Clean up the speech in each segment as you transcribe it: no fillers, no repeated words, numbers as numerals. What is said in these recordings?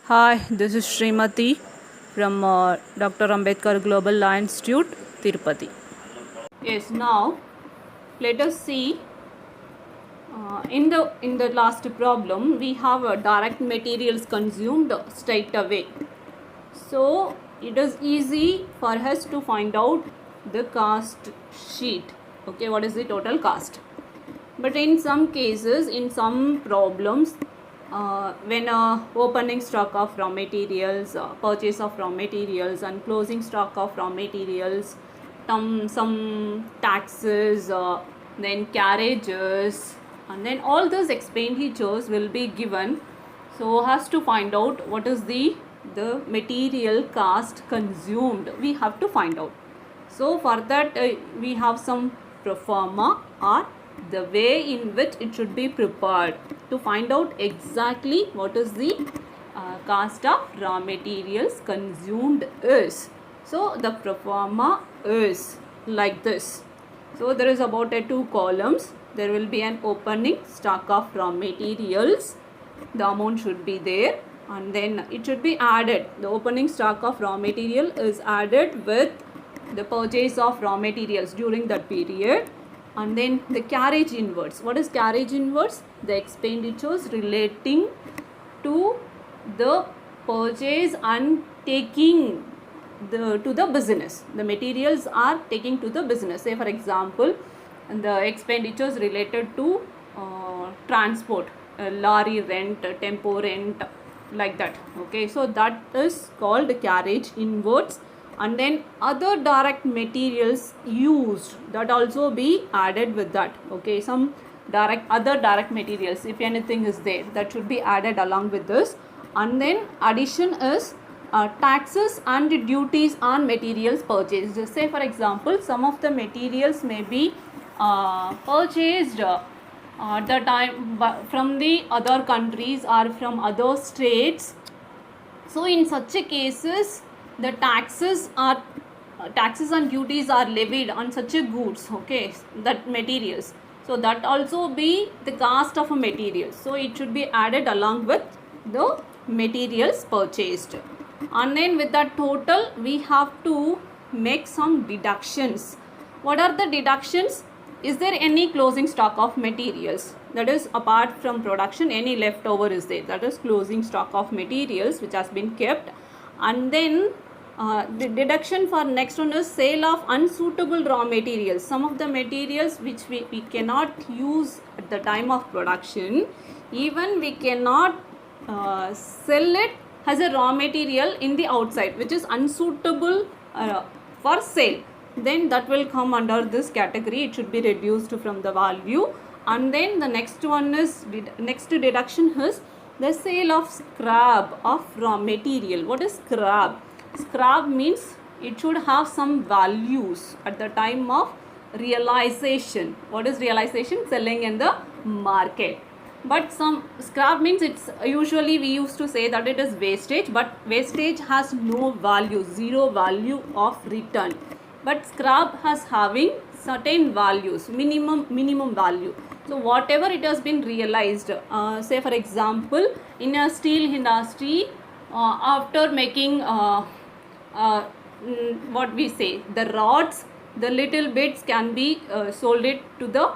Hi, this is Srimati from Dr. Ambedkar Global Law Institute, Tirupati. Yes, now let us see. In the last problem, we have direct materials consumed straight away. So it is easy for us to find out the cost sheet. Okay, what is the total cost? But in some cases, in some problems, when opening stock of raw materials, purchase of raw materials, and closing stock of raw materials, some taxes, then carriages, and then all those expenditures will be given. So has to find out what is the material cost consumed. We have to find out. So for that we have some pro forma or the way in which it should be prepared to find out exactly what is the cost of raw materials consumed is. So the pro forma is like this. So there is about 2 columns. There will be an opening stock of raw materials. The amount should be there, and then it should be added. The opening stock of raw material is added with the purchase of raw materials during that period, and then the carriage inwards. What is carriage inwards? The expenditures relating to the purchase and taking to the business. The materials are taking to the business. Say for example, the expenditures related to transport, lorry rent, tempo rent, like that. Okay, so that is called carriage inwards. And then other direct materials used, that also be added with that. Okay, some other direct materials, if anything is there, that should be added along with this. And then addition is taxes and duties on materials purchased. Say for example, some of the materials may be purchased the time from the other countries or from other states. So in such a cases, the taxes and duties are levied on such a goods, okay, that materials. So that also be the cost of a material. So it should be added along with the materials purchased. And then with that total, we have to make some deductions. What are the deductions? Is there any closing stock of materials? That is, apart from production, any leftover is there. That is closing stock of materials which has been kept. And then the deduction for next one is sale of unsuitable raw materials. Some of the materials which we cannot use at the time of production, even we cannot sell it as a raw material in the outside, which is unsuitable for sale. Then that will come under this category. It should be reduced from the value. And then the next one is next deduction is the sale of scrap of raw material. What is scrap? Scrap means it should have some values at the time of realization. What is realization? Selling in the market. But some scrap means, it's usually we used to say that it is wastage, but wastage has no value, zero value of return. But scrap has having certain values, minimum value. So whatever it has been realized, say for example, in a steel industry, after making what we say, the rods, the little bits can be sold it to the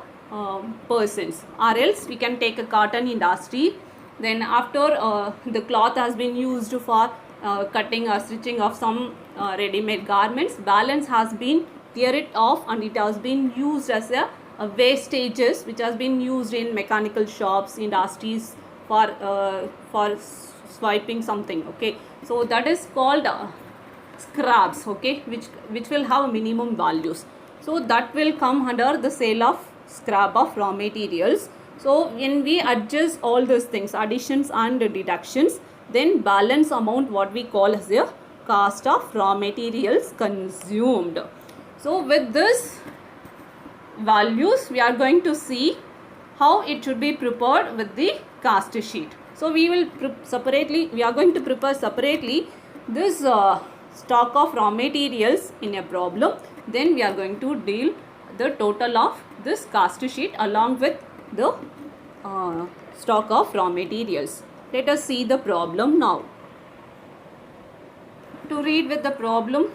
persons, or else we can take a cotton industry. Then after the cloth has been used for cutting or stitching of some ready-made garments, balance has been tear it off and it has been used as a wastages, which has been used in mechanical shops, industries for swiping something. Okay, so that is called scraps, okay, which will have minimum values. So that will come under the sale of scrap of raw materials. So when we adjust all those things, additions and deductions, then balance amount, what we call as the cost of raw materials consumed. So with this values, we are going to see how it should be prepared with the cost sheet. So we will we are going to prepare separately this stock of raw materials in a problem. Then we are going to deal the total of this cost sheet along with the stock of raw materials. Let us see the problem now. To read with the problem,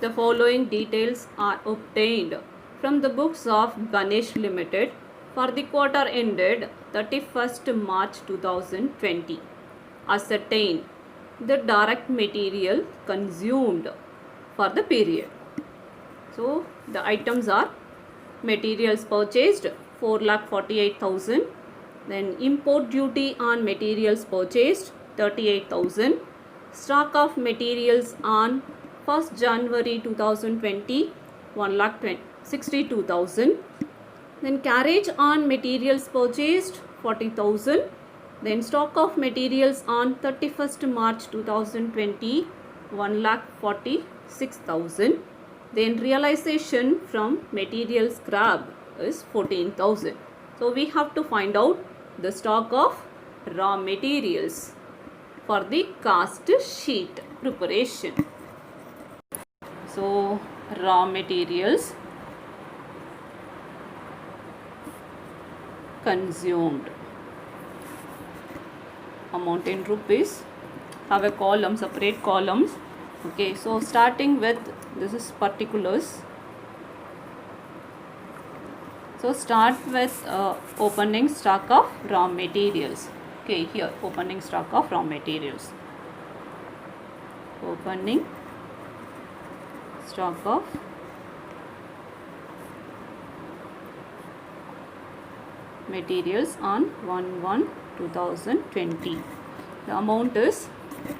the following details are obtained from the books of Ganesh Limited for the quarter ended 31st March 2020. Ascertain the direct material consumed for the period. So the items are materials purchased 4,48,000, then import duty on materials purchased 38,000, stock of materials on 1st January 2020 1,62,000, then carriage on materials purchased 40,000, then stock of materials on 31st March 2020 1,46,000, then realization from material scrap is 14,000. So we have to find out the stock of raw materials for the cast sheet preparation. So raw materials consumed, amount in rupees, have a column, separate columns. Okay, so starting with, this is particulars. So start with opening stock of raw materials. Okay, here opening stock of raw materials. Opening stock of materials on 1/1/2020. The amount is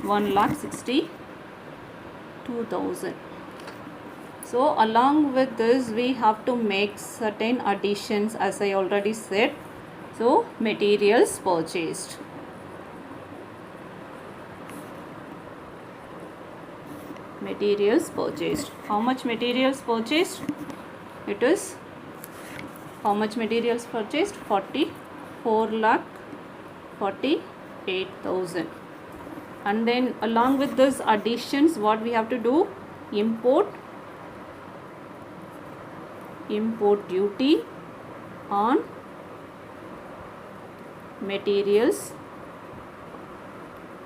1,62,000. So along with this we have to make certain additions, as I already said. So materials purchased. Materials purchased. How much materials purchased? It is, how much materials purchased? 4,48,000. And then along with this additions, what we have to do? Import duty on materials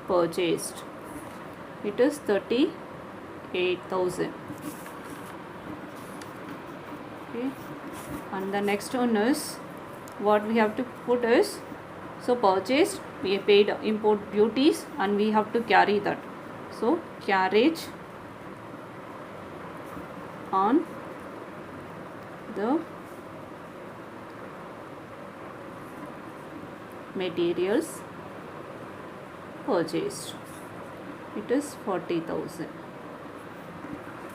purchased. It is 38,000. Okay, and the next one is, what we have to put is, so purchased, we paid import duties and we have to carry that. So carriage on the materials purchased, it is 40,000.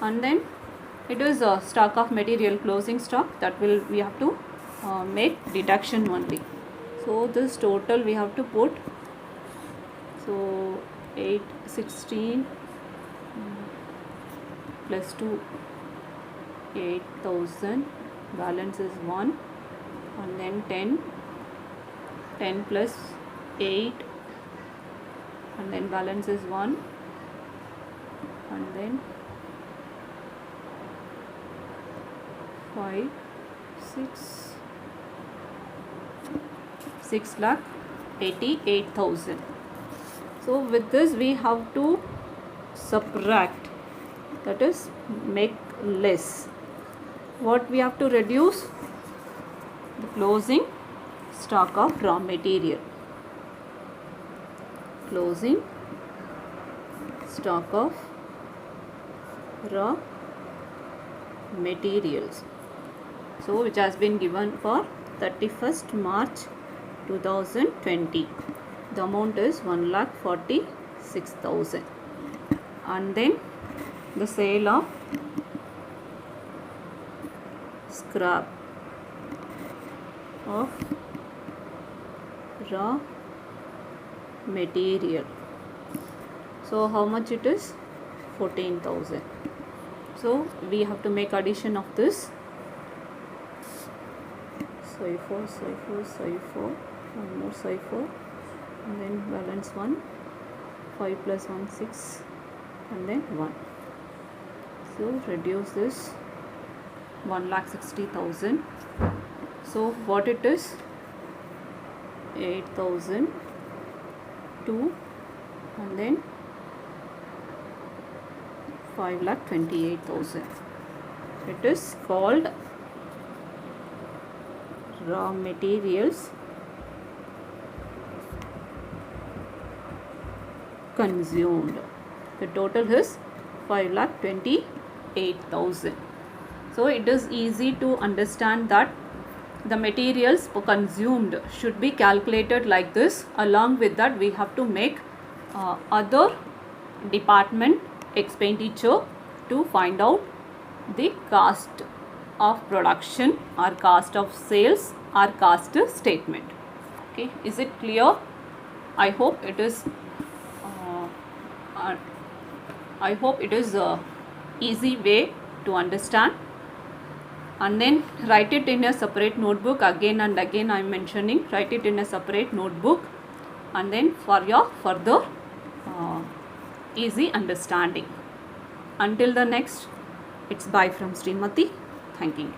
And then it is a stock of material, closing stock, that will, we have to make deduction only. So this total we have to put, so 816 plus 2, 8,000, balance is 1, and then 10 plus 8, and then balance is 1, and then 5, 6,88,000. So with this we have to subtract, that is make less. What we have to reduce? The closing stock of raw material. Closing stock of raw materials. So which has been given for 31st March 2020. The amount is 1,46,000. And then the sale of scrap of raw material. So how much it is? 14,000. So we have to make addition of this. Cipher, one more cipher, and then balance 1, 5 plus 1, 6, and then 1. So reduce this, 1,60,000. So what it is? 8,002, and then 5,28,000. It is called raw materials consumed. The total is 5,28,000. So it is easy to understand that the materials consumed should be calculated like this. Along with that, we have to make other department expenditure to find out the cost of production or cost of sales or cost statement. Okay, is it clear? I hope it is easy way to understand. And then write it in a separate notebook. Again and again I am mentioning, write it in a separate notebook, and then for your further easy understanding. Until the next, it's bye from Srimati. Thank you.